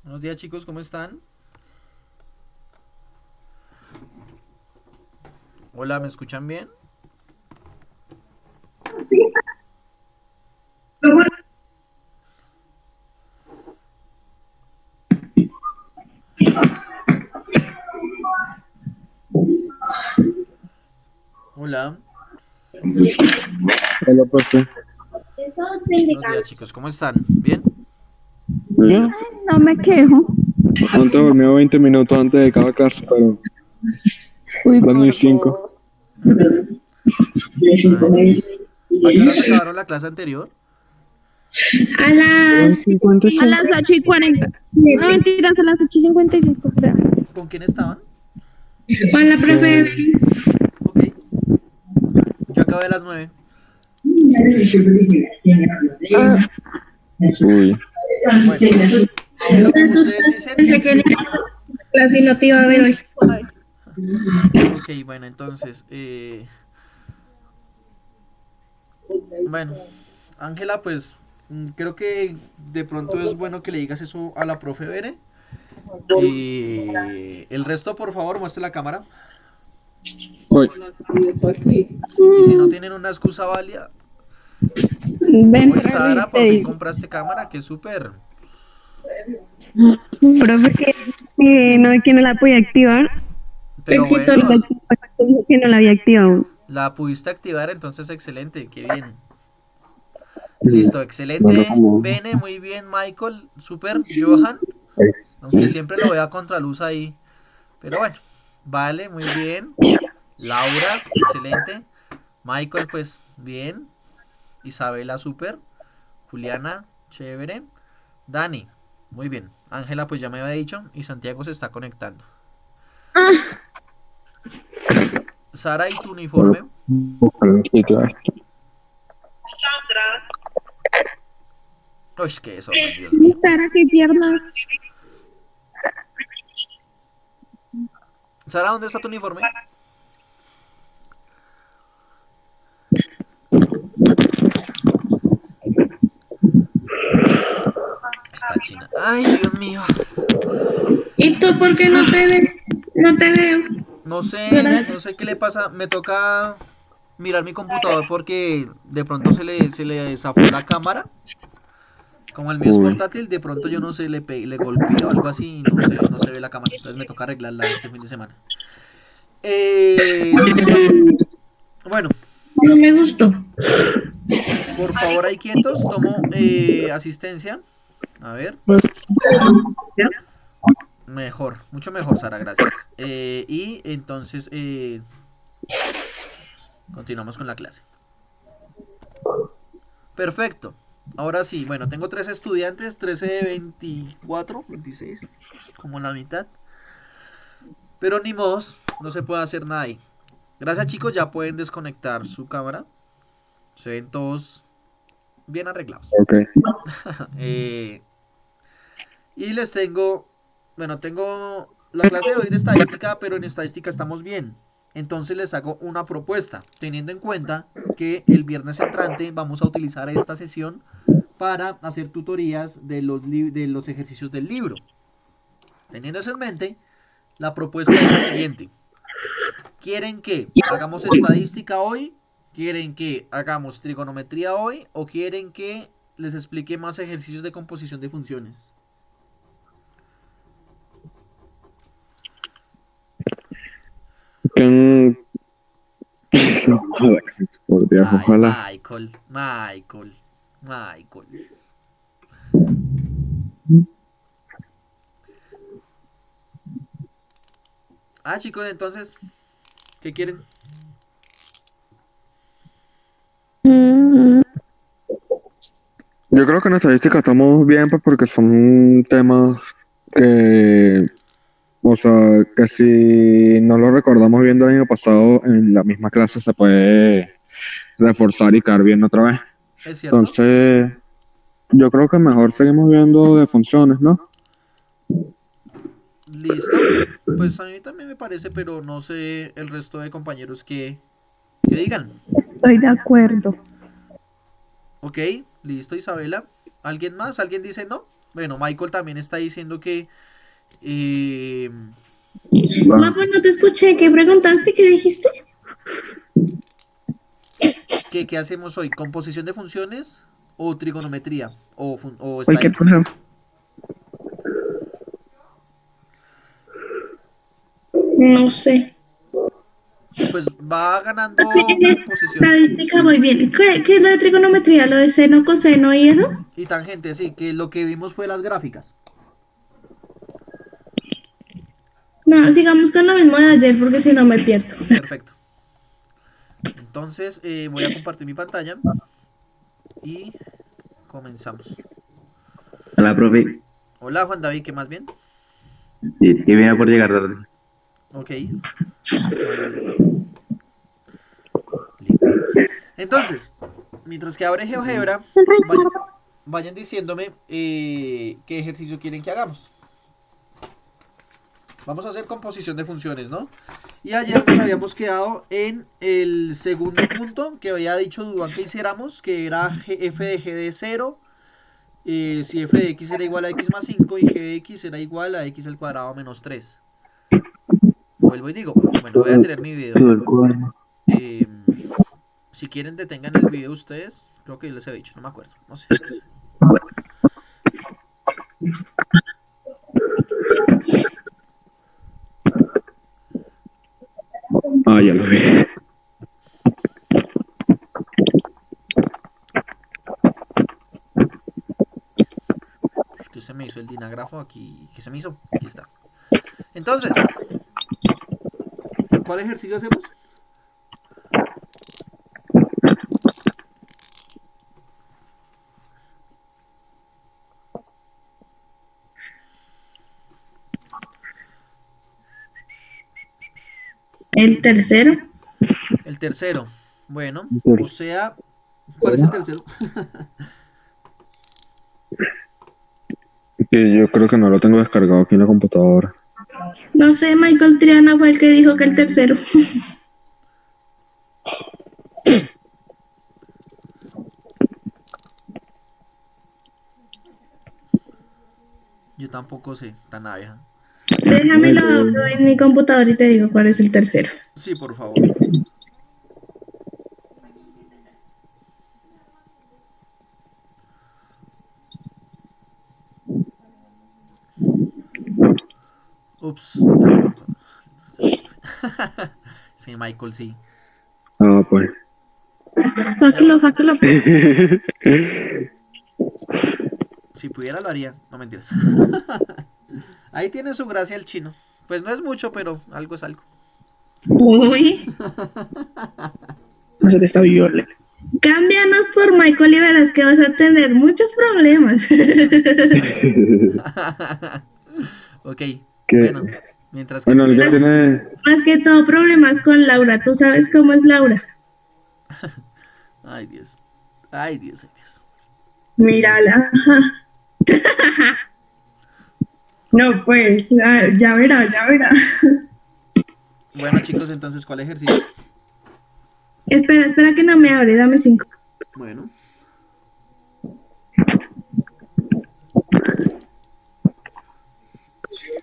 Buenos días chicos, ¿cómo están? Hola, ¿me escuchan bien? Hola, Hola, profe. buenos días chicos, ¿cómo están? ¿Bien? Bien. No me quejo. Antes dormía 20 minutos antes de cada clase, pero Uy, eran por mis 5. vos. Bueno, ¿a qué hora se acabaron la clase anterior? A las, 55. 8:40. No, mentiras, a las 8:55, creo. ¿Con quién estaban? Con la profe. Ok, yo acabé a las 9. Ah, Uy. Bueno, pero Me como ustedes asustaste, dicen, pensé que la clase no te iba a ver hoy. ok, bueno, entonces, bueno, Ángela, pues creo que de pronto es bueno que le digas eso a la profe Bere. El resto, por favor, muestre la cámara. Uy. Y si no tienen una excusa válida, Ven, hoy profe, y Sara, te por fin digo. compraste cámara, que súper. Profe, que no, que no la podía activar. Pero Quito la bueno, dijo que no la había activado. la pudiste activar, entonces excelente, qué bien. Sí. Listo, Bueno, excelente. como. Bene, muy bien, Michael, super. Johan, aunque siempre lo veo a contraluz ahí. Pero bueno, vale, muy bien. Laura, excelente. Michael, pues bien. Isabela, super. Juliana, chévere. Dani, muy bien. Ángela, pues ya me había dicho. Y Santiago se está conectando. Ah, Sara, ¿y tu uniforme? Bueno, buscar el sitio este. Uy, qué desorden, Dios mío. Sara, qué piernas. Sara, ¿dónde está tu uniforme? Está China. Ay, Dios mío. ¿Y tú por qué no te ves? No te veo. No sé qué le pasa. Me toca mirar mi computador porque de pronto se le zafó la cámara. Como el mío es Uy. portátil, de pronto yo no sé, le golpeé o algo así y no se ve la cámara. Entonces me toca arreglarla este fin de semana. ¿Sí qué pasó? Bueno, No me gustó. por favor ahí quietos, tomo asistencia. A ver, mejor, mucho mejor, Sara, gracias. Y entonces continuamos con la clase. Perfecto. Ahora sí, bueno, tengo tres estudiantes, 13 de 24, 26, como la mitad. Pero ni modos, no se puede hacer nada ahí. Gracias chicos, ya pueden desconectar su cámara. Se ven todos bien arreglados. Ok. Eh, y les tengo, bueno, tengo la clase de hoy de estadística, pero en estadística estamos bien. Entonces les hago una propuesta, teniendo en cuenta que el viernes entrante vamos a utilizar esta sesión para hacer tutorías de los ejercicios del libro. Teniendo eso en mente, la propuesta es la siguiente. ¿Quieren que hagamos estadística hoy? ¿Quieren que hagamos trigonometría hoy? ¿O quieren que les explique más ejercicios de composición de funciones? ¿Quién? Por Dios, Ay, ojalá. Michael. Ah, chicos, entonces, ¿qué quieren? Mm, Yo creo que en estadística estamos bien, pues, porque son temas que, o sea, que si no lo recordamos bien del año pasado, en la misma clase se puede reforzar y quedar bien otra vez. ¿Es cierto? Entonces, yo creo que mejor seguimos viendo de funciones, ¿no? ¿Listo? Pues a mí también me parece, pero no sé el resto de compañeros que digan. estoy de acuerdo. Ok, listo, Isabela. ¿Alguien más? ¿Alguien dice no? Bueno, Michael también está diciendo que... eh, No, pues no te escuché. ¿Qué preguntaste? ¿Qué dijiste? ¿qué hacemos hoy? ¿Composición de funciones o trigonometría o Oye, ¿qué estadística? pasa? No sé. Pues va ganando composición. Estadística, muy bien. ¿Qué es lo de trigonometría? ¿Lo de seno, coseno y eso? Y tangente, sí, que lo que vimos fue las gráficas. No, sigamos con lo mismo de ayer porque si no me pierdo. Perfecto. Entonces voy a compartir mi pantalla y comenzamos. Hola, profe. Hola Juan David, ¿qué más bien? Sí, que viene por llegar tarde. Ok, no hay lío. Lío. Entonces, mientras que abre GeoGebra, vayan diciéndome qué ejercicio quieren que hagamos. Vamos a hacer composición de funciones, ¿no? Y ayer nos habíamos quedado en el segundo punto que había dicho Duván que hiciéramos, que era f de g de 0, si f de x era igual a x más 5 y g de x era igual a x al cuadrado menos 3. Vuelvo y digo, bueno, voy a tener mi video. Todo el cuaderno. Eh, si quieren detengan el video ustedes, creo que les he dicho, no me acuerdo, no sé. Bueno, Ah, ya lo vi. ¿Qué se me hizo el dinágrafo aquí? ¿Qué se me hizo? Aquí está. Entonces, ¿cuál ejercicio hacemos? El tercero. El tercero. Bueno, o Entonces, sea, ¿cuál es el tercero? que yo creo que no lo tengo descargado aquí en la computadora. No sé, Michael Triana fue el que dijo que el tercero. Yo tampoco sé, tan abeja. Déjame lo abro en mi computador y te digo cuál es el tercero. Sí, por favor. Ups. Sí, Michael, sí. Ah, pues. Sáquelo, sáquelo. Si pudiera lo haría. No mentiras. Ahí tiene su gracia el chino. Pues no es mucho, pero algo es algo. Uy. eso te está viole. Cámbianos por Michael y verás que vas a tener muchos problemas. Ok, Que, bueno. Mientras que bueno, alguien espero. tiene. Más que todo problemas con Laura. ¿Tú sabes cómo es Laura? Ay, Dios. Ay, Dios, ay, Dios. Mírala. No, pues, ya verá, ya verá. Bueno, chicos, entonces, ¿cuál ejercicio? Espera, espera que no me abre, dame 5. Bueno,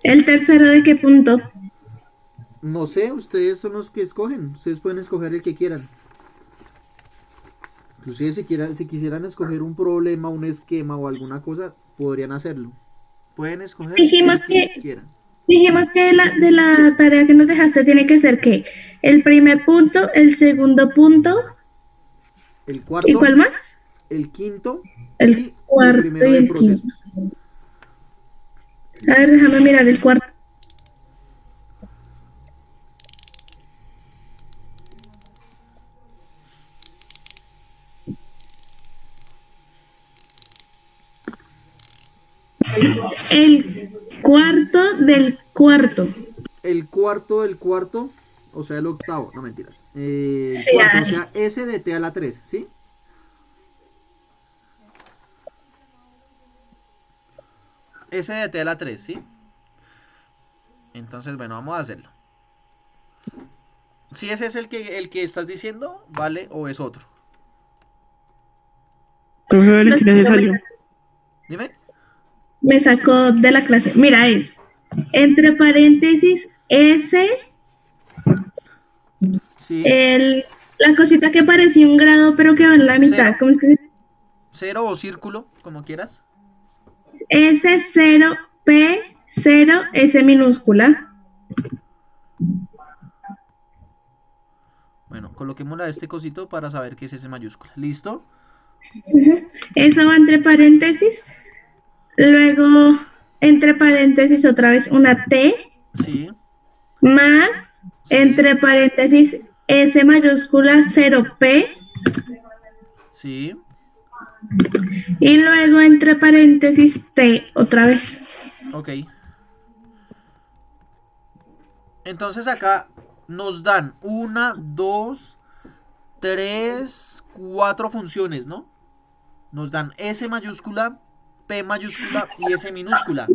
¿El tercero de qué punto? no sé, ustedes son los que escogen. Ustedes pueden escoger el que quieran. Inclusive si quisieran escoger un problema, un esquema o alguna cosa, podrían hacerlo. Pueden escoger Dijimos el que que, quieran. dijimos que de la tarea que nos dejaste tiene que ser que el primer punto, el segundo punto, El ¿y cuarto, cuál más? el quinto El y el cuarto primero y de el quinto. procesos. A ver, déjame mirar el cuarto. El cuarto del cuarto. El cuarto del cuarto, o sea, el octavo, no mentiras. El Sí, cuarto, o ay. sea, S de T a la 3, ¿sí? S de T a la 3, ¿sí? Entonces, bueno, vamos a hacerlo. Si ese es el que estás diciendo, ¿vale? ¿O es otro? Profe Valentina se salió. Dime. me sacó de la clase. Mira, es entre paréntesis S, Sí. la cosita que parecía un grado pero que va en la mitad. Cero. ¿Cómo es que se Cero o círculo, como quieras. S0, P0, S minúscula. Bueno, coloquémosla a este cosito para saber qué es S mayúscula. ¿Listo? Eso va entre paréntesis. Luego, entre paréntesis, otra vez una T Sí, más, sí, entre paréntesis, S mayúscula 0P. sí. Y luego, entre paréntesis, T otra vez. Ok. Entonces acá nos dan una, dos, tres, cuatro funciones, ¿no? Nos dan S mayúscula, P mayúscula y S minúscula.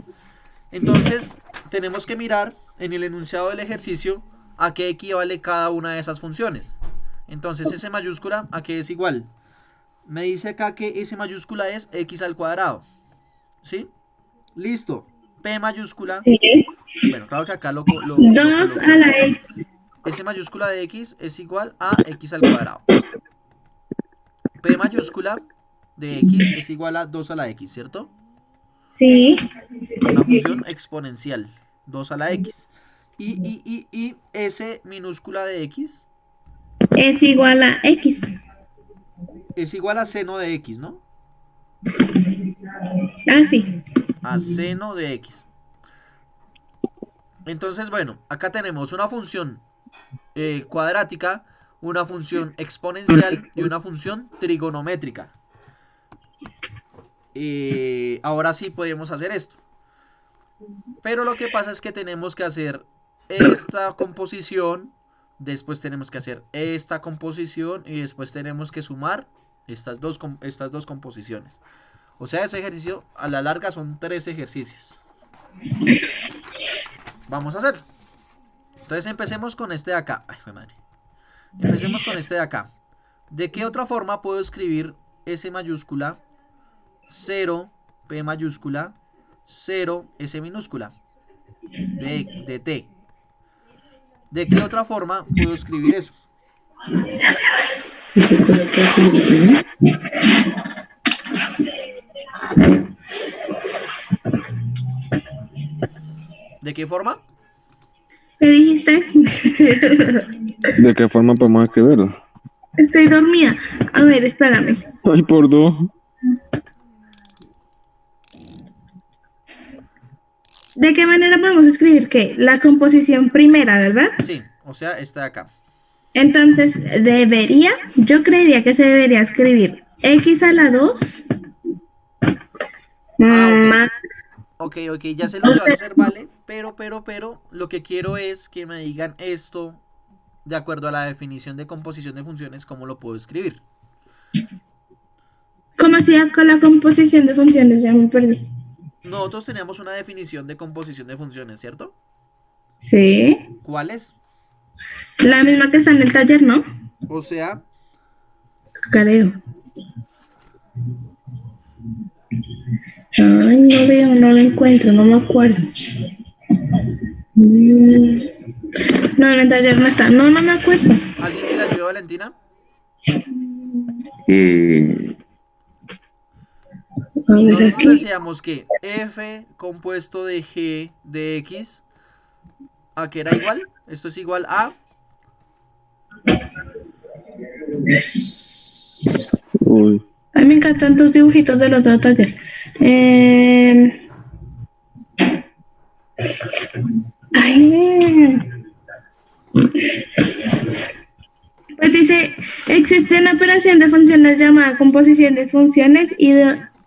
Entonces tenemos que mirar en el enunciado del ejercicio a qué equivale cada una de esas funciones. Entonces S mayúscula a qué es igual. Me dice acá que S mayúscula es X al cuadrado. ¿Sí? Listo. P mayúscula. Sí. Bueno, claro que acá lo 2 a coloqué. la X. S mayúscula de X es igual a X al cuadrado. P mayúscula de X es igual a 2 a la X, ¿cierto? Sí. Una función exponencial. 2 a la X. Y S minúscula de X Es igual a X. es igual a seno de X, ¿no? Ah, sí. A seno de X. Entonces, bueno, acá tenemos una función cuadrática, una función exponencial y una función trigonométrica. Ahora sí podemos hacer esto. Pero lo que pasa es que tenemos que hacer esta composición, después tenemos que hacer esta composición y después tenemos que sumar estas dos composiciones. O sea, ese ejercicio a la larga son 3 ejercicios. Vamos a hacer. Entonces empecemos con este de acá. Ay, joder madre. Empecemos con este de acá. ¿De qué otra forma puedo escribir S mayúscula, 0, P mayúscula, 0, S minúscula? De T. ¿De qué otra forma puedo escribir eso? ¿De qué forma? ¿Qué dijiste? ¿De qué forma podemos escribirlo? Estoy dormida. A ver, espérame. Ay, por dos. ¿De qué manera podemos escribir qué? La composición primera, ¿verdad? Sí, o sea, esta de acá. Entonces, yo creería que se debería escribir X a la 2 Ah, ok. más, Ok, ya sé lo o que vas a sea, hacer, vale. Pero, lo que quiero es que me digan esto de acuerdo a la definición de composición de funciones, cómo lo puedo escribir. ¿cómo hacía con la composición de funciones? Ya me perdí. Nosotros teníamos una definición de composición de funciones, ¿cierto? Sí, ¿Cuál es? la misma que está en el taller, ¿no? O sea, Creo. Ay, no veo, no lo encuentro, no me acuerdo. No, en el taller no está. No, no me acuerdo. ¿alguien que le ayude a Valentina? Eh, A ver Nosotros aquí. decíamos que f compuesto de g de x, ¿a qué era igual? Esto es igual a... Uy. Ay, me encantan tus dibujitos del otro taller. Ay, pues dice, existe una operación de funciones llamada composición de funciones y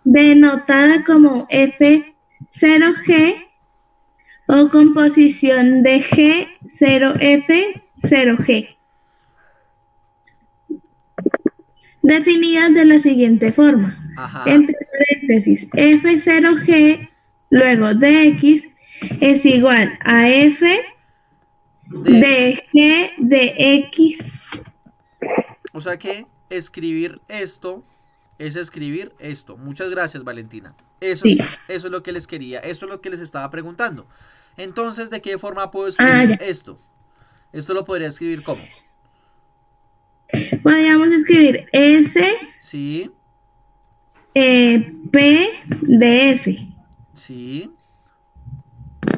denotada como F0G o composición de G0F0G, definidas de la siguiente forma. Ajá. Entre paréntesis, F0G, luego dx es igual a F De... de G de X. O sea que escribir esto es escribir esto. Muchas gracias, Valentina. Eso Sí. es, eso es lo que les quería, eso es lo que les estaba preguntando. Entonces, ¿de qué forma puedo Ah, escribir ya. esto? Esto lo podría escribir como, Podríamos escribir S, sí, P de S. sí,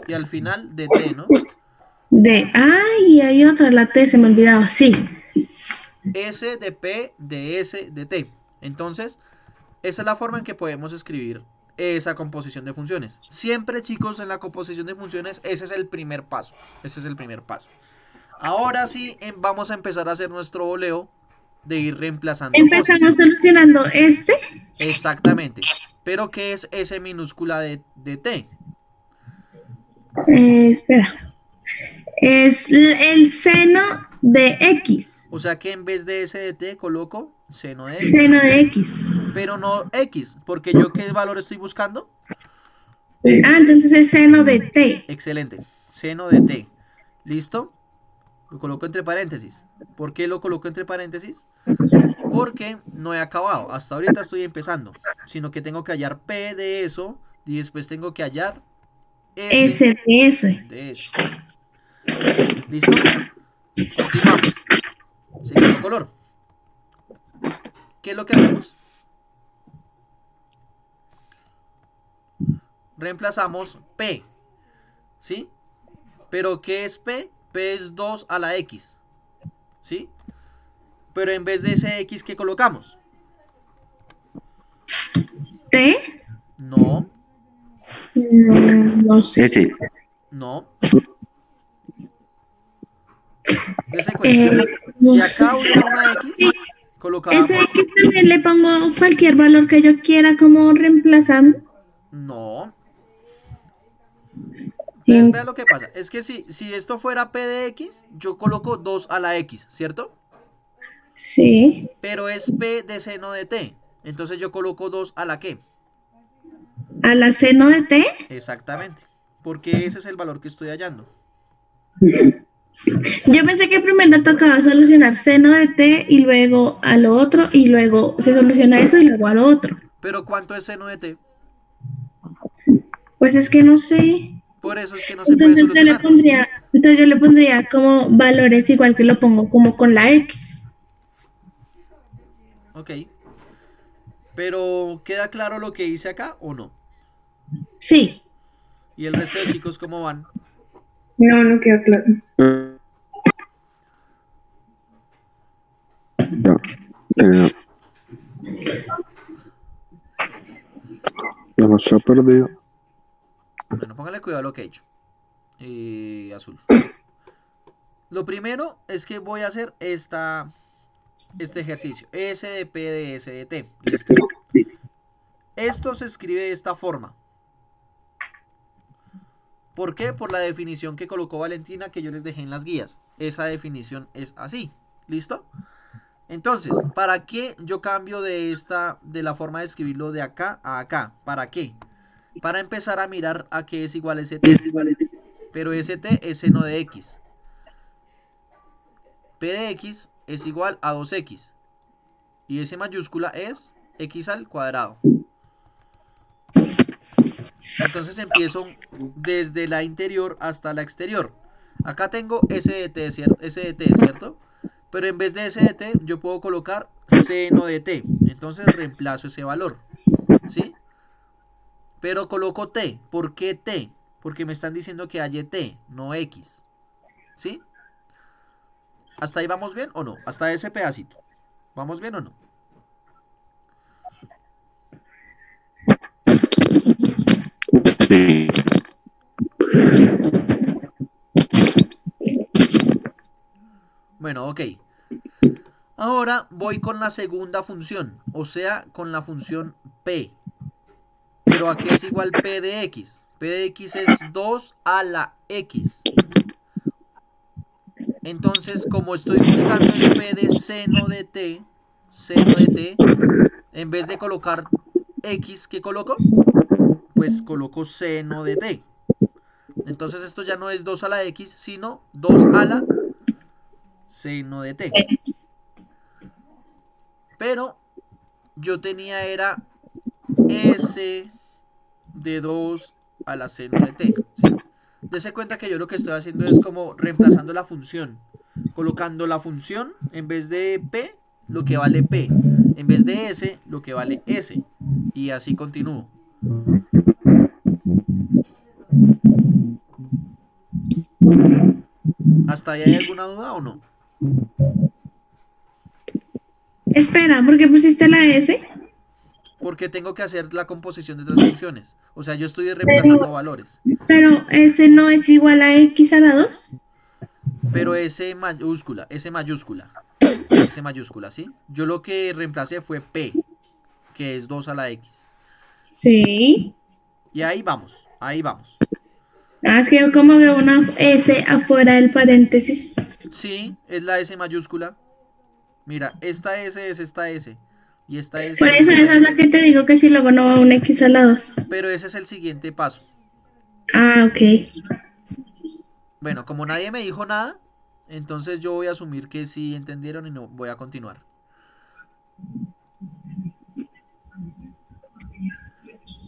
y al final de T, ¿no? Ay, hay otra, la T, se me olvidaba. Sí. S de P de S de T. Entonces, esa es la forma en que podemos escribir esa composición de funciones. Siempre, chicos, en la composición de funciones, ese es el primer paso. Ese es el primer paso. Ahora sí, vamos a empezar a hacer nuestro voleo de ir reemplazando cosas. Empezamos solucionando este. Exactamente. Pero ¿qué es S minúscula de T? Espera. Es el seno de X. O sea que en vez de S de T coloco seno de X. Seno de X. Pero no X, porque yo qué valor estoy buscando. Entonces es seno de T. Excelente. Seno de T. ¿Listo? Lo coloco entre paréntesis. ¿Por qué lo coloco entre paréntesis? Porque no he acabado. Hasta ahorita estoy empezando. Sino que tengo que hallar P de eso. Y después tengo que hallar S S de S. de eso. ¿Listo? Continuamos. Segundo color. ¿Qué es lo que hacemos? Reemplazamos P. ¿Sí? ¿Pero qué es P? P es 2 a la X. ¿Sí? Pero en vez de ese X, ¿qué colocamos? T. No, No sé. Sí. no. Dese cuenta. No Si sé. acá hubiera una X, Sí, ese colocábamos. X también le pongo cualquier valor que yo quiera como reemplazando. No. Entonces, vea Bien. lo que pasa. Es que si esto fuera P de X, yo coloco 2 a la X, ¿cierto? Sí. Pero es P de seno de T. Entonces yo coloco 2 a la ¿qué? A la seno de T. Exactamente. Porque ese es el valor que estoy hallando. Yo pensé que primero tocaba solucionar seno de T y luego a lo otro y luego se soluciona eso y luego a lo otro. Pero ¿cuánto es seno de T? Pues es que no sé. Por eso es que no se puede solucionar. Entonces yo le pondría como valores igual que lo pongo como con la X. Ok. Pero ¿queda claro lo que hice acá o no? Sí. ¿Y el resto de chicos cómo van? No, no quedó claro. Ya, eh, demasiado perdido. Bueno, póngale cuidado a lo que he hecho. Azul. Lo primero es que voy a hacer este ejercicio. S de P de S de T. Listo. Esto se escribe de esta forma. ¿Por qué? Por la definición que colocó Valentina que yo les dejé en las guías. Esa definición es así. ¿Listo? Entonces, ¿para qué yo cambio de la forma de escribirlo de acá a acá? ¿Para qué? Para empezar a mirar a qué es igual ST. Pero ST es seno de X. P de X es igual a 2X. Y S mayúscula es X al cuadrado. Entonces empiezo desde la interior hasta la exterior. Acá tengo S de T, ¿cierto? S de T, ¿cierto? Pero en vez de S de T, yo puedo colocar seno de T. Entonces reemplazo ese valor. ¿Sí? Pero coloco T. ¿Por qué T? Porque me están diciendo que hay T, no X. ¿Sí? ¿Hasta ahí vamos bien o no? Hasta ese pedacito. ¿Vamos bien o no? Sí. Bueno, ok. Ahora voy con la segunda función. O sea, con la función P. Pero aquí es igual P de X. P de X es 2 a la X. Entonces, como estoy buscando es P de seno de T, en vez de colocar X, ¿qué coloco? Pues coloco seno de T. Entonces esto ya no es 2 a la X, sino 2 a la seno de T. Pero yo tenía era S de 2 a la seno de t, ¿sí? Dese cuenta que yo lo que estoy haciendo es como reemplazando la función, colocando la función en vez de p, lo que vale p, en vez de s, lo que vale s, y así continúo. ¿Hasta ahí hay alguna duda o no? Espera, ¿por qué pusiste la S? Porque tengo que hacer la composición de tres funciones. O sea, yo estoy reemplazando Pero, valores. pero S no es igual a X a la 2. Pero S mayúscula, ¿sí? Yo lo que reemplacé fue P, que es 2 a la X. Sí. Y ahí vamos, ahí vamos. Ah, es que yo como veo una S afuera del paréntesis. Sí, es la S mayúscula. Mira, esta S es esta S. Y esta Por S es eso, esta esa es la S. que te digo que si luego no va un X a la 2. Pero ese es el siguiente paso. Ah, ok. Bueno, como nadie me dijo nada, entonces yo voy a asumir que sí entendieron y no voy a continuar.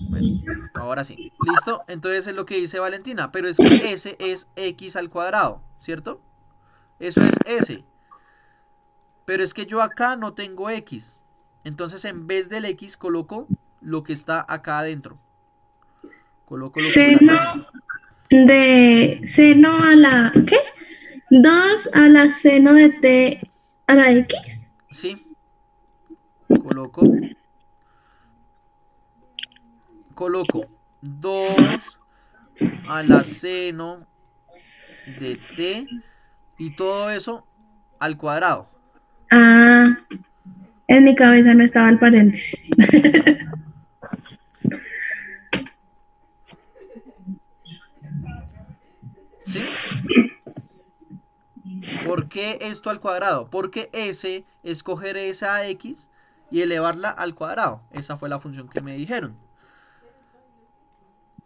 Bueno, ahora sí. ¿Listo? Entonces es lo que dice Valentina. Pero es que S es X al cuadrado, ¿cierto? Eso es S. Pero es que yo acá no tengo X. Entonces en vez del X coloco lo que está acá adentro. Coloco lo que está acá Seno adentro. de seno a la ¿qué? 2 a la seno de T a la X. Sí. Coloco. Coloco 2 a la seno de T y todo eso al cuadrado. Ah, en mi cabeza no estaba el paréntesis. ¿Sí? ¿Por qué esto al cuadrado? Porque S es coger esa X y elevarla al cuadrado. Esa fue la función que me dijeron.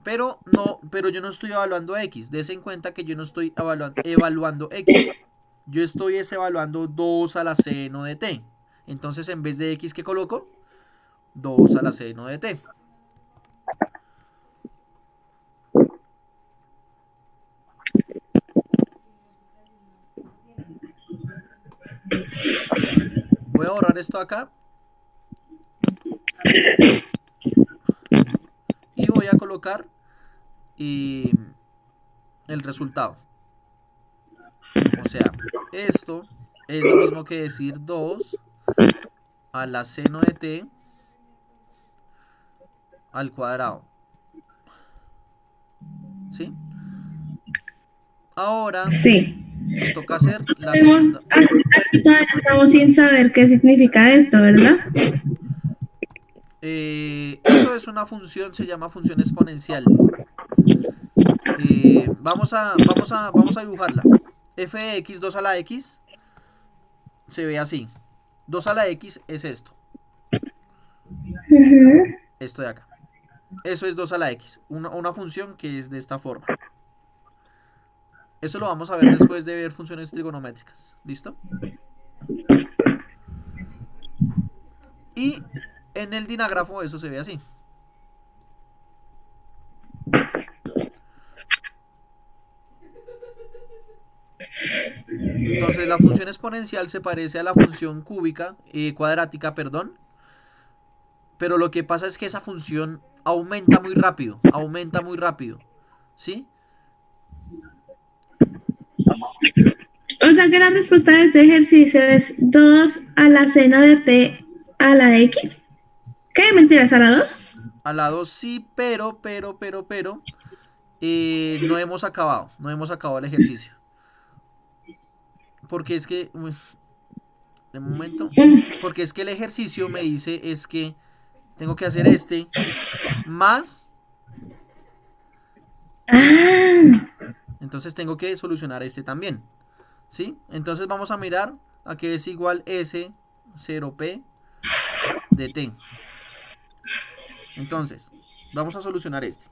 Pero yo no estoy evaluando X. Dese en cuenta que yo no estoy evaluando X. Yo estoy evaluando 2 a la seno de T. Entonces en vez de X, ¿qué coloco? 2 a la seno de T. Voy a borrar esto acá. Y voy a colocar el resultado. O sea, esto es lo mismo que decir 2 a la seno de T al cuadrado. ¿Sí? Ahora Sí. me toca hacer la Hemos, segunda. aquí todavía estamos sin saber qué significa esto, ¿verdad? Eso es una función, se llama función exponencial. Vamos a dibujarla. F de x 2 a la x se ve así. 2 a la x es esto. Esto de acá. Eso es 2 a la x. Una función que es de esta forma. Eso lo vamos a ver después de ver funciones trigonométricas. ¿Listo? Y en el dinágrafo eso se ve así. Entonces la función exponencial se parece a la función cúbica, cuadrática, perdón. Pero lo que pasa es que esa función aumenta muy rápido. Aumenta muy rápido. ¿Sí? O sea que la respuesta de este ejercicio es 2 a la seno de T a la X. ¿Qué? ¿Mentiras? ¿A la 2? A la 2 sí, pero no hemos acabado. No hemos acabado el ejercicio. Porque es que... de momento. Porque es que el ejercicio me dice es que tengo que hacer este más este. Ah, Entonces tengo que solucionar este también. ¿Sí? Entonces vamos a mirar a que es igual S0P de T. Entonces, vamos a solucionar este.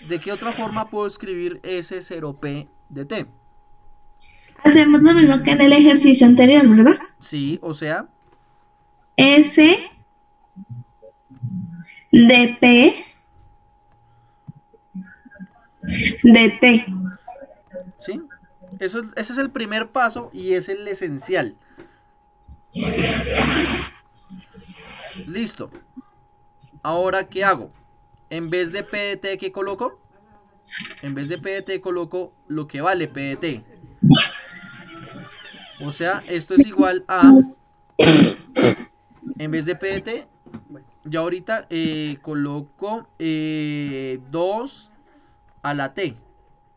¿De qué otra forma puedo escribir S0P de T? hacemos lo mismo que en el ejercicio anterior, ¿verdad? Sí, o sea, S de P de T. ¿Sí? Ese es el primer paso y es el esencial. ¿Sí? Listo. Ahora, ¿qué hago? En vez de P de T, ¿qué coloco? En vez de P de T coloco lo que vale P de T. O sea, esto es igual a, en vez de P de T, yo ahorita coloco 2 a la T.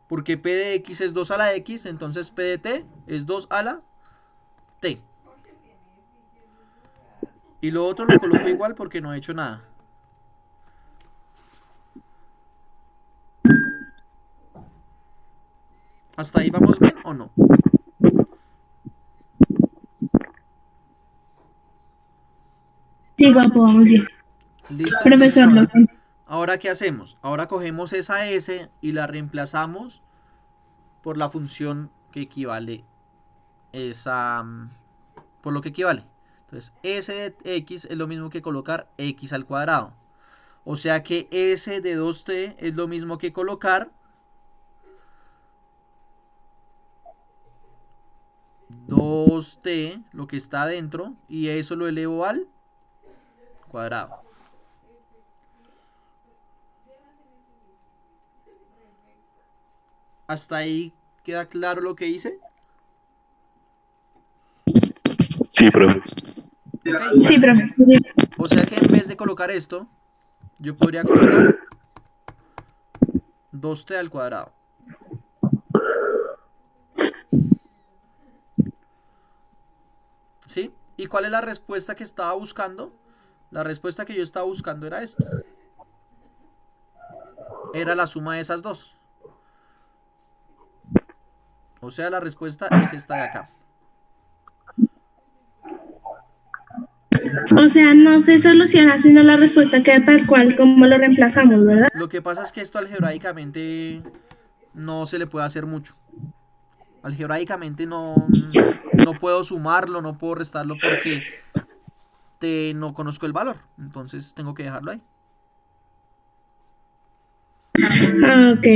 Porque P de X es 2 a la X, entonces P de T es 2 a la T. Y lo otro lo coloco igual porque no he hecho nada. ¿Hasta ahí vamos bien o no? Sí, guapo, vamos bien. Listo, entonces Profesor, lo ahora, sé. ahora ¿qué hacemos? Ahora cogemos esa S y la reemplazamos por la función que equivale esa, por lo que equivale. Entonces, S de X es lo mismo que colocar X al cuadrado. O sea que S de 2T es lo mismo que colocar 2T, lo que está adentro, y eso lo elevo al cuadrado. ¿Hasta ahí queda claro lo que hice? Sí, profe. ¿Ok? Sí, profe. O sea que en vez de colocar esto, yo podría colocar 2T al cuadrado. ¿Sí? ¿Y cuál es la respuesta que estaba buscando? La respuesta que yo estaba buscando era esto. Era la suma de esas dos. O sea, la respuesta es esta de acá. O sea, no se soluciona, sino la respuesta queda tal cual como lo reemplazamos, ¿verdad? Lo que pasa es que esto algebraicamente no se le puede hacer mucho. Algebraicamente no puedo sumarlo, no puedo restarlo porque no conozco el valor. Entonces tengo que dejarlo ahí. Ah, ok.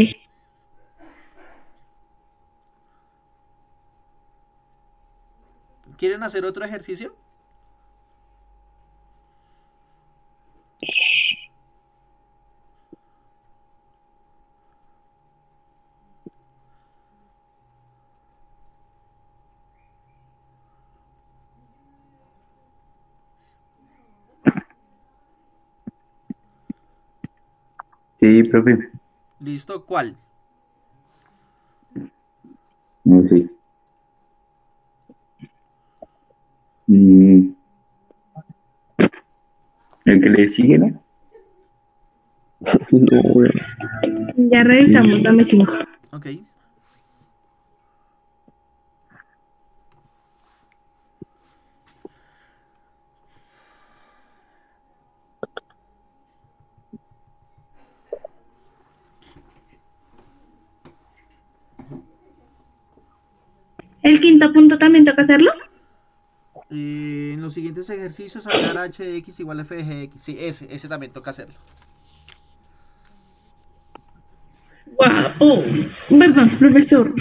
¿Quieren hacer otro ejercicio? Sí, profe. ¿Listo? ¿Cuál? No sé. Mm, el que le sigue, ¿no? No, weón. Ya revisamos, dame 5. Ok. ¿El quinto punto también toca hacerlo? En los siguientes ejercicios hallar h de x igual a f de g de x. Sí, ese también toca hacerlo. Wow. Oh, perdón, profesor.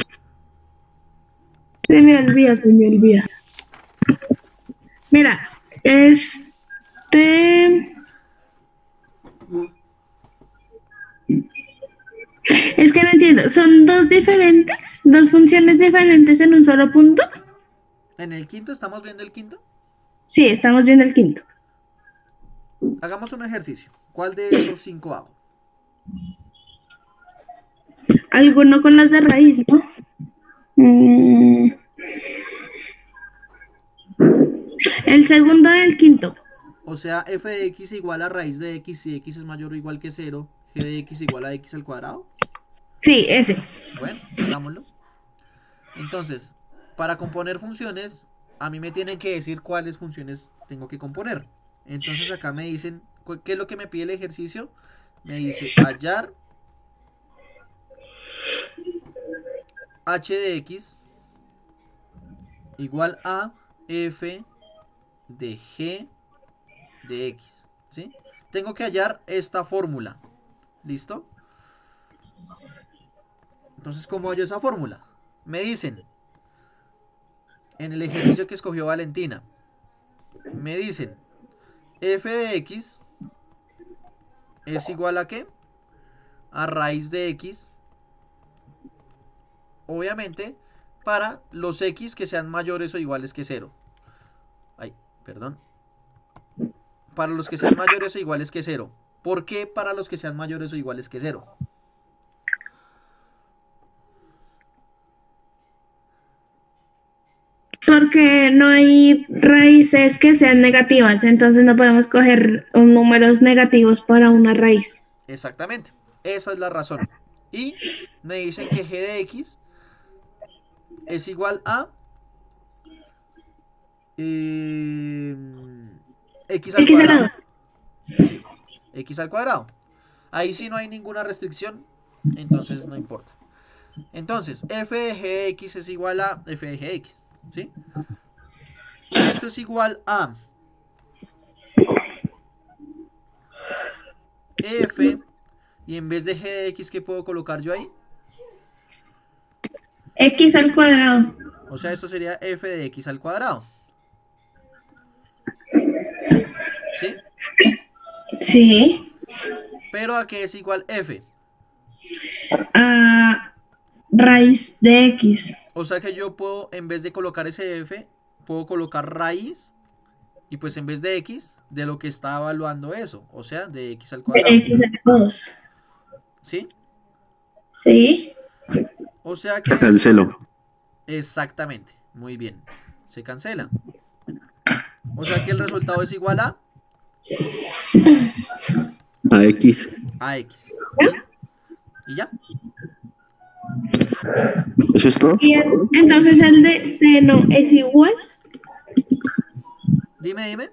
Se me olvida, se me olvida. Mira, es que no entiendo. ¿Son dos diferentes? ¿Dos funciones diferentes en un solo punto? En el quinto, ¿estamos viendo el quinto? Sí, estamos viendo el quinto. Hagamos un ejercicio. ¿Cuál de esos 5 hago? Alguno con las de raíz, ¿no? Mm, el segundo del quinto. O sea, f de x igual a raíz de x si x es mayor o igual que 0, g de x igual a x al cuadrado. Sí, ese. Bueno, hagámoslo. Entonces, para componer funciones, a mí me tienen que decir cuáles funciones tengo que componer. Entonces acá me dicen, ¿qué es lo que me pide el ejercicio? Me dice hallar h de x igual a f de g de x. ¿Sí? tengo que hallar esta fórmula. ¿Listo? Entonces, ¿cómo hallo esa fórmula? Me dicen, en el ejercicio que escogió Valentina, me dicen, f de x es igual a ¿qué? A raíz de x, obviamente, para los x que sean mayores o iguales que 0. Ay, perdón. Para los que sean mayores o iguales que 0. ¿Por qué para los que sean mayores o iguales que 0? Porque no hay raíces que sean negativas, entonces no podemos coger números negativos para una raíz. Exactamente. Esa es la razón. Y me dicen que g de x es igual a x al X a la cuadrado. 2. Sí, x al cuadrado. Ahí sí no hay ninguna restricción, entonces no importa. Entonces, f de g de x es igual a f de g de x, ¿sí? Esto es igual a f, y en vez de g de x, ¿qué puedo colocar yo ahí? X al cuadrado. O sea, esto sería f de x al cuadrado. ¿Sí? Sí. Pero ¿a qué es igual f? A raíz de X. O sea que yo puedo, en vez de colocar ese f, puedo colocar raíz, y pues en vez de x, de lo que está evaluando eso. O sea, de x al De cuadrado. X a la 2. ¿Sí? Sí. O sea que esto... Cancelo. Exactamente. Muy bien. Se cancela. O sea que el resultado es igual A X. a x. ¿Sí? Y ya. ¿Eso es todo? Y entonces el de seno es igual. Dime.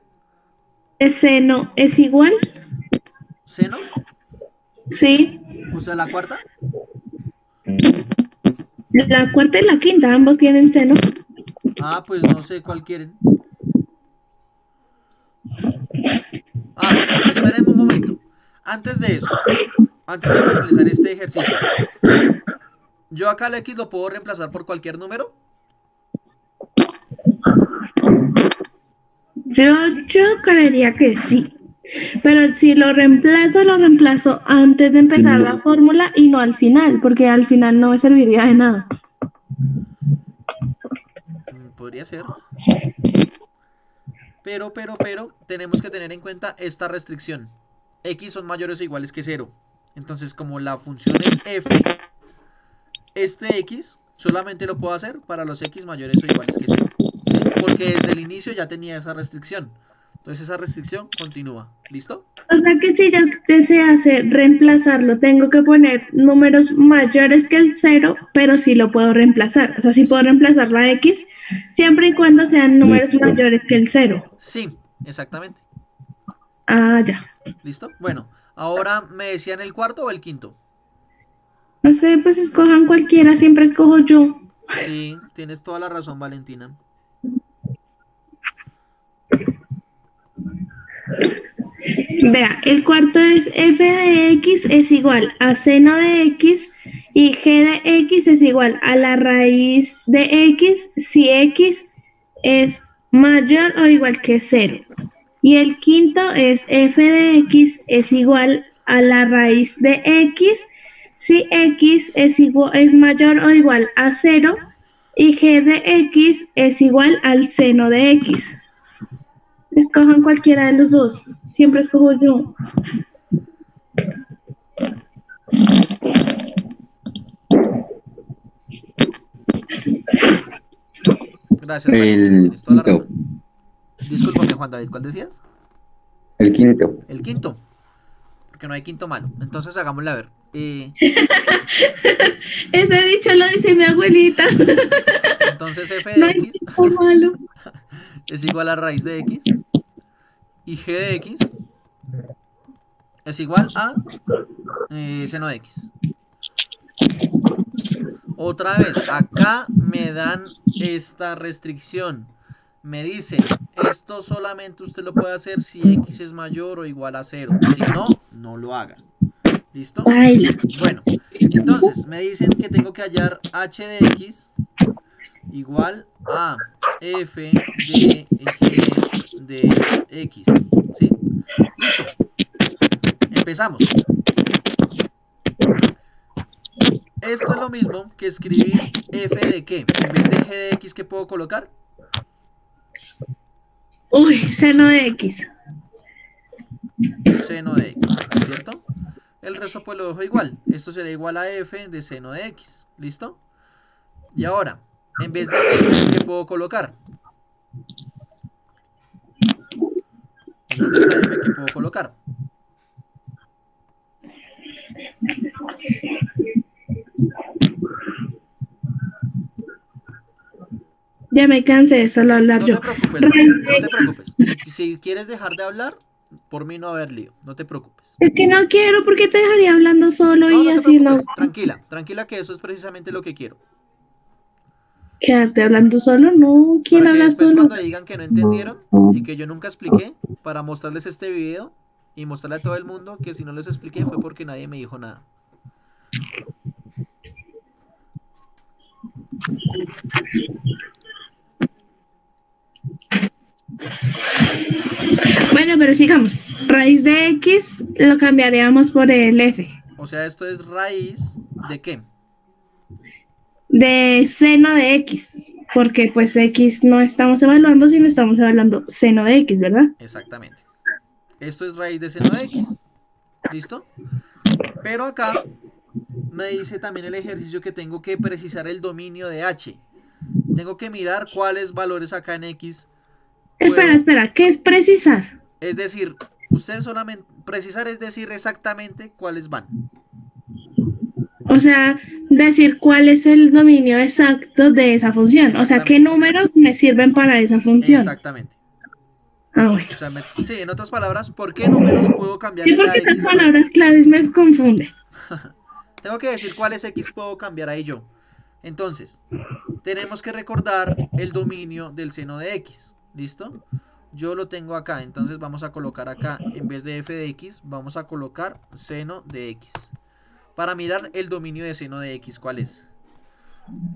¿De seno es igual? ¿Seno? Sí. O sea, la cuarta. La cuarta y la quinta, ambos tienen seno. Ah, pues no sé cuál quieren. Ah, esperen un momento. Antes de eso, antes de finalizar este ejercicio, yo acá el x lo puedo reemplazar por cualquier número. Yo creería que sí. Pero si lo reemplazo antes de empezar la fórmula y no al final, porque al final no me serviría de nada. Podría ser. Pero, tenemos que tener en cuenta esta restricción. X son mayores o iguales que 0. Entonces, como la función es f, este x solamente lo puedo hacer para los x mayores o iguales que 0. ¿Sí? Porque desde el inicio ya tenía esa restricción. Entonces esa restricción continúa. ¿Listo? O sea que si yo desease reemplazarlo, tengo que poner números mayores que el 0, pero sí lo puedo reemplazar. O sea, sí puedo reemplazar la X siempre y cuando sean números Listo. mayores que el 0. Sí, exactamente. Ah, ya. ¿Listo? Bueno, ahora me decían el cuarto o el quinto. No sé, pues escojan cualquiera, siempre escojo yo. Sí, tienes toda la razón, Valentina. Vea, el cuarto es f de x es igual a seno de x y g de x es igual a la raíz de x si x es mayor o igual que 0. Y el quinto es f de x es igual a la raíz de x si x es mayor o igual a 0 y g de x es igual al seno de x. Escojan cualquiera de los dos. Siempre escojo yo. Gracias, Valentina. El Tienes toda la quinto. razón. Discúlpame, Juan David, ¿cuál decías? El quinto. El quinto. Porque no hay quinto malo. Entonces hagámosle a ver. Ese dicho lo dice mi abuelita. Entonces f No de hay x tiempo malo. es igual a raíz de x. Y g de x es igual a seno de x. Otra vez, acá me dan esta restricción. Me dicen esto solamente usted lo puede hacer si x es mayor o igual a 0. Si no, no lo haga. ¿Listo? Baila. Bueno, entonces me dicen que tengo que hallar h de x igual a f de g de x. ¿Sí? Listo. Empezamos. Esto es lo mismo que escribir f de qué. En vez de g de x, ¿qué puedo colocar? Uy, seno de X. Seno de x, ¿cierto? El resto pues lo dejo igual. Esto será igual a f de seno de x. ¿Listo? Y ahora, en vez de f, ¿qué puedo colocar? En vez de esta f, ¿qué puedo colocar? Ya me cansé de solo hablar No yo. te preocupes, Mari, Raíz no de te X. preocupes. Si quieres dejar de hablar, por mí no haber lío. No te preocupes. Es que no quiero porque te dejaría hablando solo No, y no te así no preocupes. Tranquila, tranquila que eso es precisamente lo que quiero. quedarte hablando solo. No, ¿quién Para que habla después solo? cuando digan que no entendieron y que yo nunca expliqué, para mostrarles este video y mostrarle a todo el mundo que si no les expliqué fue porque nadie me dijo nada. Bueno, pero sigamos. Raíz de X lo cambiaríamos por el F. O sea, esto es raíz de qué. De seno de X. Porque pues X no estamos evaluando, sino estamos evaluando seno de X, ¿verdad? Exactamente. Esto es raíz de seno de x. ¿Listo? Pero acá me dice también el ejercicio que tengo que precisar el dominio de h. Tengo que mirar cuáles valores acá en x Espera, puedo. espera, ¿qué es precisar? Es decir, ustedes solamente. Precisar es decir exactamente cuáles van. O sea, decir cuál es el dominio exacto de esa función. O sea, qué Exactamente. números me sirven para esa función. Exactamente. Ah, bueno. O sea, sí, en otras palabras, ¿por qué números puedo Sí, cambiarle la porque esas x por. palabras claves me confunden. Tengo que decir cuáles x puedo cambiar ahí yo. Entonces, tenemos que recordar el dominio del seno de x. ¿Listo? Yo lo tengo acá. Entonces vamos a colocar acá, en vez de f de x, vamos a colocar seno de x. Para mirar el dominio de seno de x, ¿cuál es?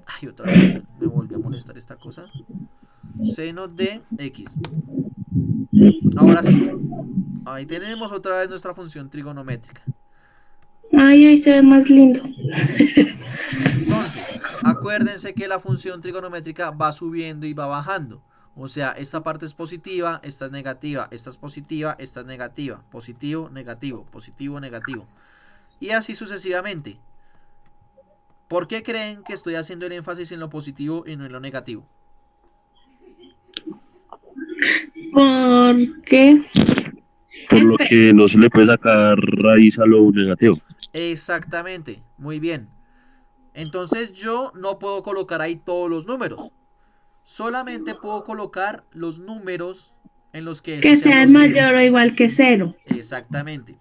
Ay, otra vez me volvió a molestar esta cosa. Seno de x. Ahora sí. Ahí tenemos otra vez nuestra función trigonométrica. Ay, ahí se ve más lindo. Entonces, acuérdense que la función trigonométrica va subiendo y va bajando. O sea, esta parte es positiva, esta es negativa, esta es positiva, esta es negativa. Positivo, negativo, positivo, negativo. Y así sucesivamente. ¿Por qué creen que estoy haciendo el énfasis en lo positivo y no en lo negativo? Porque Por lo que no se le puede sacar raíz a lo negativo. Exactamente, muy bien. Entonces yo no puedo colocar ahí todos los números. Solamente puedo colocar los números en los que eso sea sean positivo. mayor o igual que 0. Exactamente.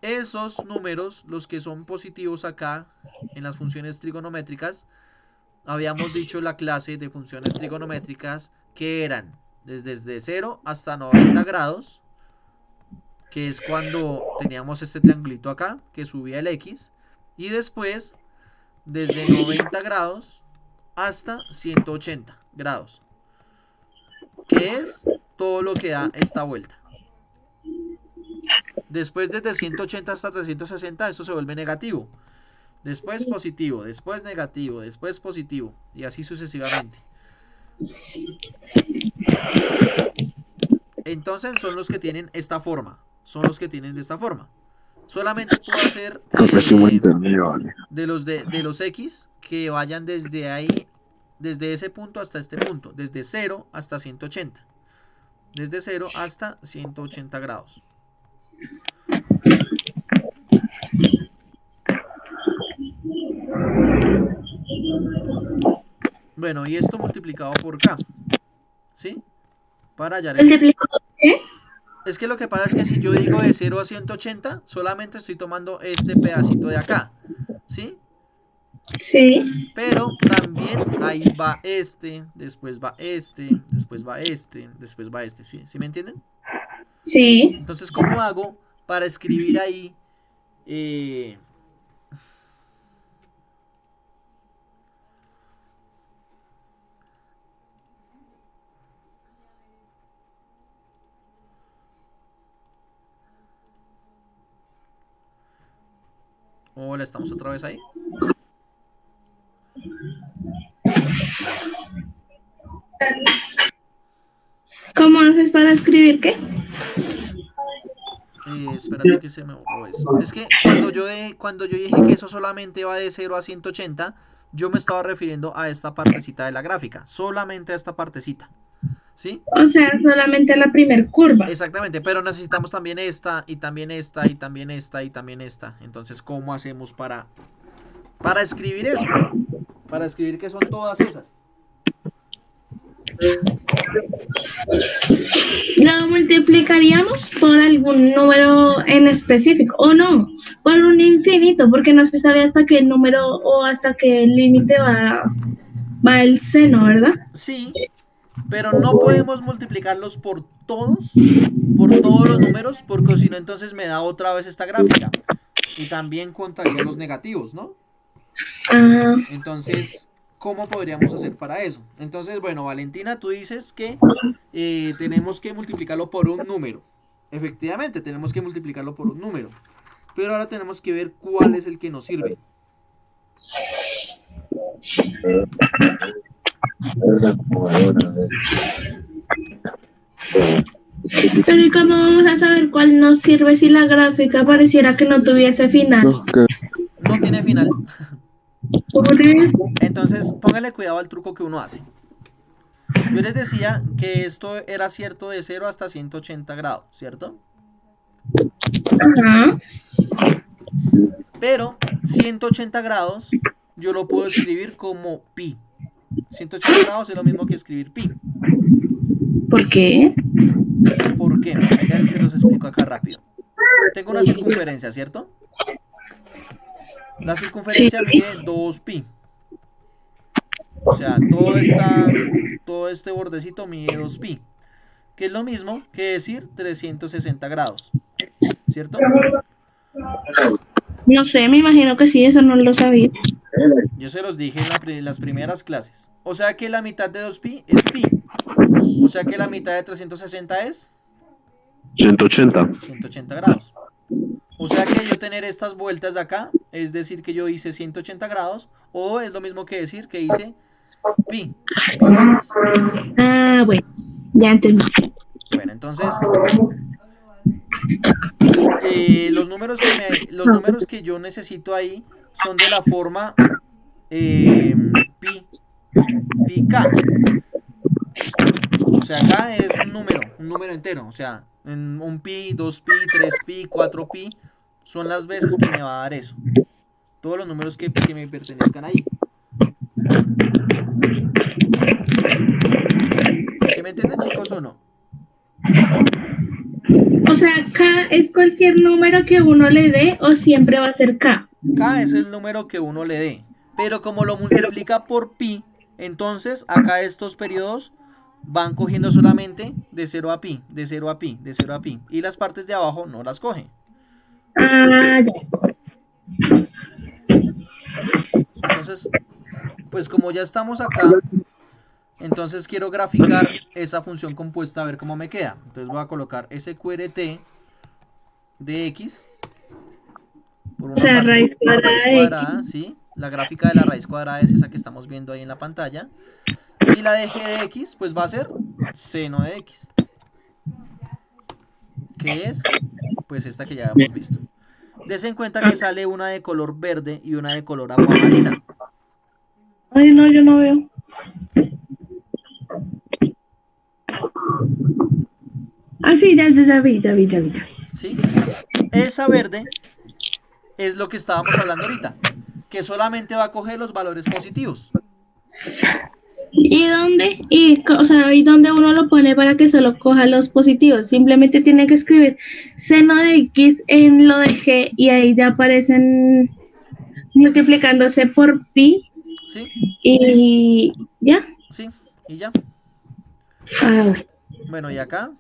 Esos números, los que son positivos acá en las funciones trigonométricas, habíamos dicho en la clase de funciones trigonométricas que eran desde 0 hasta 90 grados, que es cuando teníamos este triangulito acá que subía el x, y después desde 90 grados hasta 180 grados, que es todo lo que da esta vuelta. Después desde 180 hasta 360 esto se vuelve negativo. Después positivo, después negativo, después positivo. Y así sucesivamente. Entonces son los que tienen esta forma. Son los que tienen de esta forma. Solamente puedo hacer de los X que vayan desde ahí, desde ese punto hasta este punto. Desde 0 hasta 180. Desde 0 hasta 180 grados. Bueno, y esto multiplicado por K. ¿Sí? Para hallar el... ¿Multiplicado qué? Es que lo que pasa es que si yo digo de 0 a 180, solamente estoy tomando este pedacito de acá. ¿Sí? Sí, Pero también ahí va este, después va este, después va este, después va este, ¿sí? ¿Sí me entienden? sí. Entonces, ¿cómo hago para escribir ahí? eh, Hola, ¿estamos otra vez ahí? ¿Cómo haces para escribir qué? Espérate que se me borró eso. Es que cuando yo dije que eso solamente va de 0 a 180, yo me estaba refiriendo a esta partecita de la gráfica, solamente a esta partecita, ¿sí? O sea, solamente la primer curva. Exactamente, pero necesitamos también esta, y también esta, y también esta, y también esta. Entonces, ¿cómo hacemos para escribir eso? Para escribir que son todas esas. ¿Lo multiplicaríamos por algún número en específico? O no, por un infinito, porque no se sabe hasta qué número o hasta qué límite va el seno, ¿verdad? Sí, pero no podemos multiplicarlos por todos los números, porque si no, entonces me da otra vez esta gráfica. Y también contaría los negativos, ¿no? Ah, Entonces, ¿cómo podríamos hacer para eso? Entonces, bueno, Valentina, tú dices que tenemos que multiplicarlo por un número. Efectivamente, tenemos que multiplicarlo por un número. Pero ahora tenemos que ver cuál es el que nos sirve. pero ¿y cómo vamos a saber cuál nos sirve si la gráfica pareciera que no tuviese final? No, que No tiene final. ¿Cómo te ves? Entonces, póngale cuidado al truco que uno hace. Yo les decía que esto era cierto de 0 hasta 180 grados, ¿cierto? Ajá. Pero 180 grados yo lo puedo escribir como pi. 180 grados es lo mismo que escribir pi. ¿Por qué? ¿Por qué? Venga, se los explico acá rápido. Tengo una circunferencia, ¿cierto? La Sí. circunferencia mide 2pi. O sea, todo este bordecito mide 2pi. Que es lo mismo que decir 360 grados, ¿cierto? No sé, me imagino que sí, eso no lo sabía. Yo se los dije en las primeras clases. O sea que la mitad de 2pi es pi. O sea que la mitad de 360 es 180. 180 grados. O sea que yo tener estas vueltas de acá es decir que yo hice 180 grados, o es lo mismo que decir que hice pi vueltas. Ah, bueno, ya entendí. Bueno, entonces los números que yo necesito ahí son de la forma eh, pi, pi k. O sea, acá es un número entero. O sea, en un pi, 2pi, 3pi, 4pi son las veces que me va a dar eso. Todos los números que me pertenezcan ahí. ¿Sí me entienden, chicos, o no? O sea, K es cualquier número que uno le dé o siempre va a ser K. K es el número que uno le dé. Pero como lo multiplica por pi, entonces acá estos periodos van cogiendo solamente de 0 a pi, de 0 a pi, de 0 a pi. Y las partes de abajo no las coge. Ah, ya. Entonces, pues como ya estamos acá, entonces quiero graficar esa función compuesta a ver cómo me queda. Entonces voy a colocar SQRT de x por O una sea, parte, raíz la cuadrada raíz de X. cuadrada, ¿sí? La gráfica de la raíz cuadrada es esa que estamos viendo ahí en la pantalla. Y la de g de x, pues va a ser seno de x, que es, pues esta que ya hemos visto. Des en cuenta que sale una de color verde y una de color aguamarina. Ay, no, yo no veo. Ah, sí, ya vi, ya vi, ya vi, ya vi. ¿Sí? Esa verde es lo que estábamos hablando ahorita, que solamente va a coger los valores positivos. ¿Y dónde? O sea, ¿y dónde uno lo pone para que solo coja los positivos? Simplemente tiene que escribir seno de X en lo de G y ahí ya aparecen multiplicándose por pi ¿Sí? y ya. ¿Sí? Y ya. Ah, bueno. Bueno, y acá,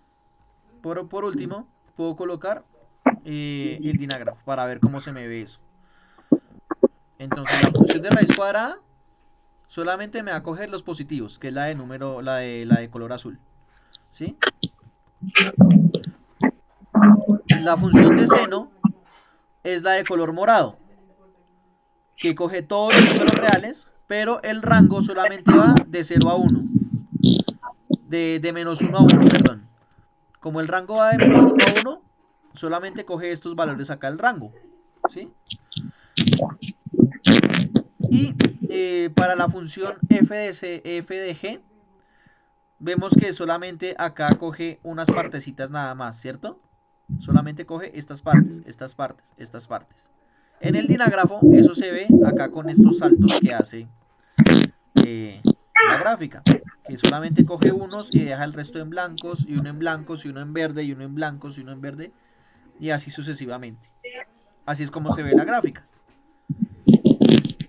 por último, puedo colocar el dinágrafo para ver cómo se me ve eso. Entonces la función de raíz cuadrada solamente me va a coger los positivos, que es la de número, la de color azul. ¿Sí? La función de seno es la de color morado, que coge todos los números reales, pero el rango solamente va de 0 a 1. De menos 1 a 1, perdón. Como el rango va de menos 1 a 1, solamente coge estos valores acá el rango. ¿Sí? Y para la función f de g, vemos que solamente acá coge unas partecitas nada más, ¿cierto? Solamente coge estas partes, estas partes, estas partes. En el dinágrafo eso se ve acá con estos saltos que hace la gráfica, que solamente coge unos y deja el resto en blancos, y uno en blancos, y uno en verde, y uno en blancos, y uno en verde, y así sucesivamente. Así es como se ve la gráfica.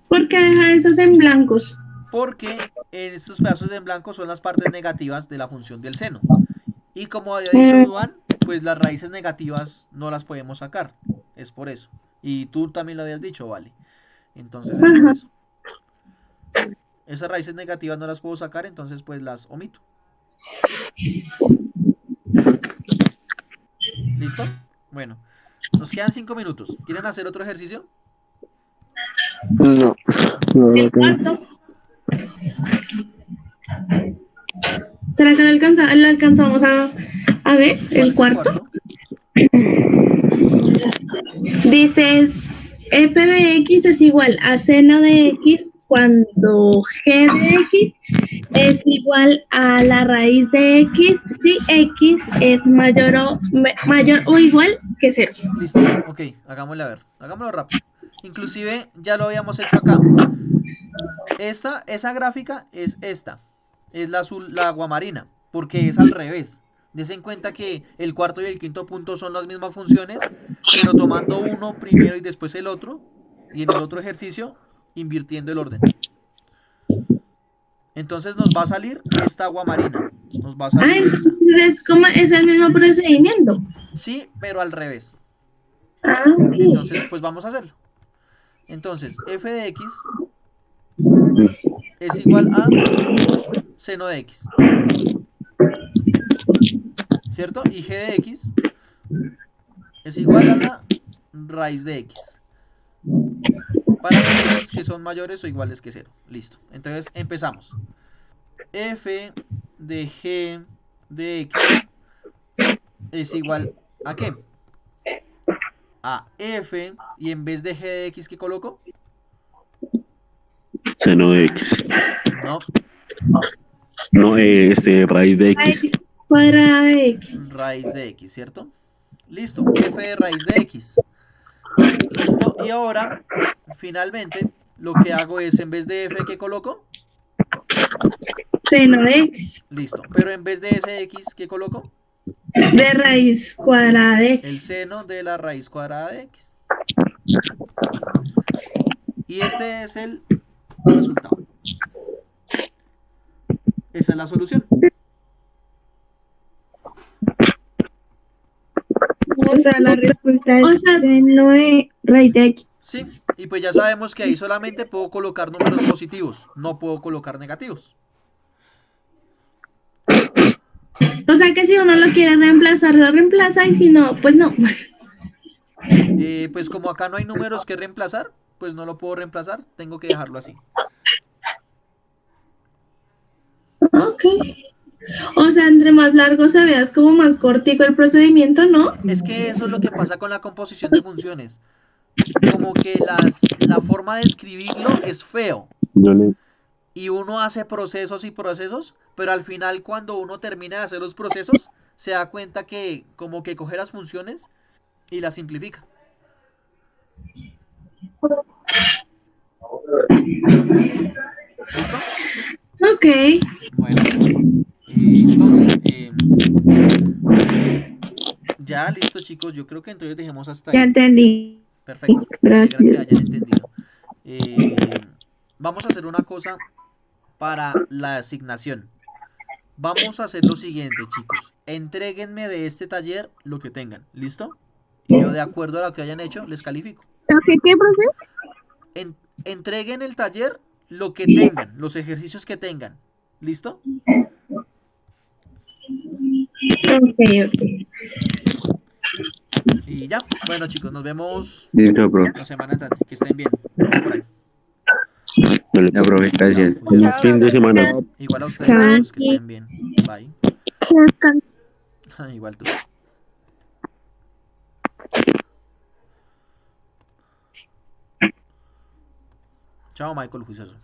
¿Por qué deja esos en blancos? Porque en estos pedazos en blanco son las partes negativas de la función del seno. Y como había dicho Duan, pues las raíces negativas no las podemos sacar. Es por eso. Y tú también lo habías dicho, vale. Entonces es por eso. Esas raíces negativas no las puedo sacar, entonces pues las omito. ¿Listo? Bueno, nos quedan 5 minutos. ¿Quieren hacer otro ejercicio? No, la verdad El que no. cuarto. ¿Será que lo alcanzamos a ver? ¿Cuál El es el cuarto. cuarto? Dices f de x es igual a seno de x cuando g de x es igual a la raíz de x si x es mayor o igual que 0. Listo, ok, hagámosle a ver. Hagámoslo rápido. Inclusive ya lo habíamos hecho acá. Esa gráfica es esta. Es la azul, la aguamarina. Porque es al revés. Des en cuenta que el cuarto y el quinto punto son las mismas funciones, pero tomando uno primero y después el otro. Y en el otro ejercicio, invirtiendo el orden. Entonces nos va a salir esta aguamarina. Nos va a salir esta. Es el mismo procedimiento. Sí, pero al revés. Ok. Entonces, pues vamos a hacerlo. Entonces, f de x es igual a seno de x. ¿Cierto? Y g de x es igual a la raíz de x. Para los x que son mayores o iguales que 0. Listo. Entonces empezamos. F de g de x es igual a ¿qué? A f, y en vez de g de x, ¿qué coloco? Seno de X. No, No, raíz de X. X cuadrada de x. raíz de x, ¿cierto? Listo, f de raíz de x. Listo, y ahora, finalmente, lo que hago es, en vez de f, ¿qué coloco? Seno de x. Listo, pero en vez de ese x, ¿qué coloco? De raíz cuadrada de El x. seno de la raíz cuadrada de x. Y este es el resultado. Esa es la solución. O sea, la respuesta O es sea, seno de raíz de X. Sí, y pues ya sabemos que ahí solamente puedo colocar números positivos, no puedo colocar negativos. o sea que si uno lo quiere reemplazar, lo reemplaza y si no, pues no. Pues como acá no hay números que reemplazar, pues no lo puedo reemplazar, tengo que dejarlo así. Ok. O sea, entre más largo se vea, es como más cortico el procedimiento, ¿no? Es que eso es lo que pasa con la composición de funciones. Como que la forma de escribirlo es feo. Yo le, Y uno hace procesos y procesos, pero al final cuando uno termina de hacer los procesos, se da cuenta que como que coge las funciones y las simplifica. ¿Listo? Ok. Bueno, entonces, ya listo chicos, yo creo que entonces dejemos hasta Ya ahí. entendí. Perfecto, me alegra que Gracias. hayan entendido. Eh, Vamos a hacer una cosa para la asignación. Vamos a hacer lo siguiente, chicos. Entréguenme de este taller lo que tengan. ¿Listo? Y yo, de acuerdo a lo que hayan hecho, les califico. ¿Qué, profe? Entreguen el taller lo que tengan, los ejercicios que tengan. ¿Listo? Ok, ok. Y ya. Bueno, chicos, nos vemos Listo, profe. la semana entrante. Que estén bien. Vamos por ahí. Dale, Ya, profe, gracias. Chao, juiciosos. fin de semana. Igual a ustedes, Chao. chicos, que estén bien. Bye. Igual tú. Chao, Michael, juicioso.